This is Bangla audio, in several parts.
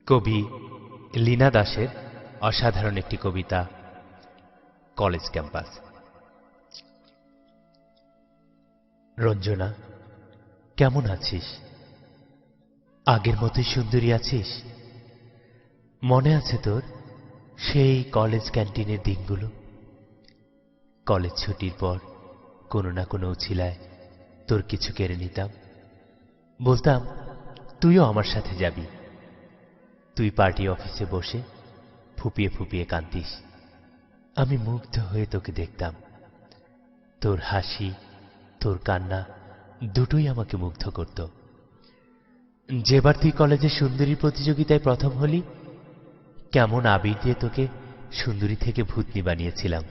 কবি লীনা দাশের অসাধারণ একটি কবিতা কলেজ ক্যাম্পাস। রঞ্জনা, কেমন আছিস? আগের মতোই সুন্দরী আছিস? মনে আছে তোর সেই কলেজ ক্যান্টিনের দিনগুলো? কলেজ ছুটির পর কোনো না কোনো উছিলায় তোর কিছু কেড়ে নিতাম, বলতাম তুইও আমার সাথে যাবি। তুই পার্টি অফিসে বসে ফুপিয়ে ফুপিয়ে কাঁদিস, আমি মুগ্ধ হয়ে তোকে দেখতাম। তোর হাসি, তোর কান্না দুটোই আমাকে মুগ্ধ করত। যেবার তুই কলেজে সুন্দরী প্রতিযোগিতায় প্রথম হলি, কেমন আবির দিয়ে তোকে সুন্দরী থেকে ভূতনি বানিয়েছিলাম।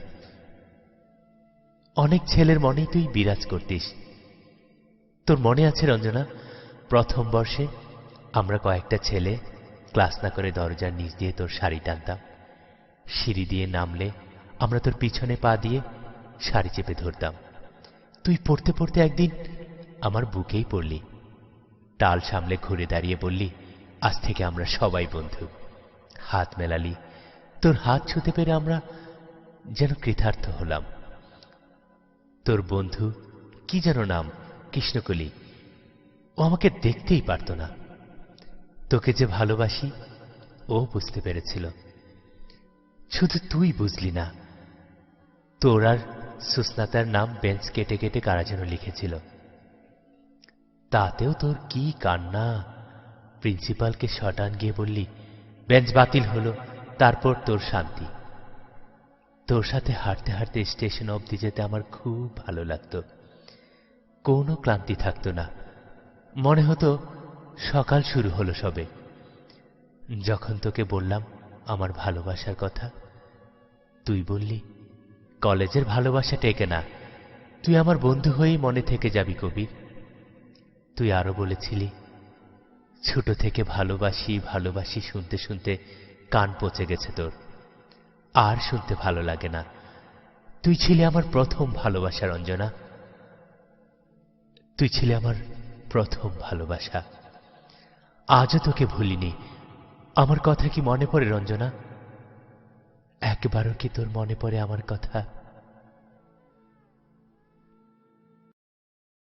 অনেক ছেলের মনেই তুই বিরাজ করতিস। তোর মনে আছে রঞ্জনা, প্রথম বর্ষে আমরা কয়েকটা ছেলে ক্লাস না করে দরজার নিচ দিয়ে তোর শাড়ি টানতাম। সিঁড়ি দিয়ে নামলে আমরা তোর পিছনে পা দিয়ে শাড়ি চেপে ধরতাম। তুই পড়তে পড়তে একদিন আমার বুকেই পড়লি, টাল সামলে ঘুরে দাঁড়িয়ে বললি, আজ থেকে আমরা সবাই বন্ধু। হাত মেলালি, তোর হাত ছুঁতে পেরে আমরা যেন কৃতার্থ হলাম। তোর বন্ধু কি যেন নাম, কৃষ্ণকলি, ও আমাকে দেখতেই পারত না। তোকে যে ভালোবাসি ও বুঝতে পেরেছিল, শুধু তুই বুঝলি না। তোর আর সুস্নাতার নাম বেঞ্চ কেটে কেটে কারা যেন লিখেছিল। তাতেও তোর কি কান্না! প্রিন্সিপালকে শটান গিয়ে বললি, বেঞ্চ বাতিল হলো, তারপর তোর শান্তি। তোর সাথে হাঁটতে হাঁটতে স্টেশন অবধি যেতে আমার খুব ভালো লাগতো। কোনো ক্লান্তি থাকতো না, মনে হতো সকাল শুরু হলো সবে। যখন তোকে বললাম আমার ভালোবাসার কথা, তুই বললি, কলেজের ভালোবাসা টেকে না, তুই আমার বন্ধু হয়েই মনে থেকে যাবি কবির। তুই আরো বলেছিলি, ছোট থেকে ভালোবাসি ভালোবাসি শুনতে শুনতে কান পচে গেছে তোর, আর শুনতে ভালো লাগে না। তুই ছিলি আমার প্রথম ভালোবাসা রঞ্জনা, তুই ছিলি আমার প্রথম ভালোবাসা। আজও তোকে ভুলিনি। আমার কথা কি মনে পড়ে রঞ্জনা? একবারও কি তোর মনে পড়ে আমার কথা?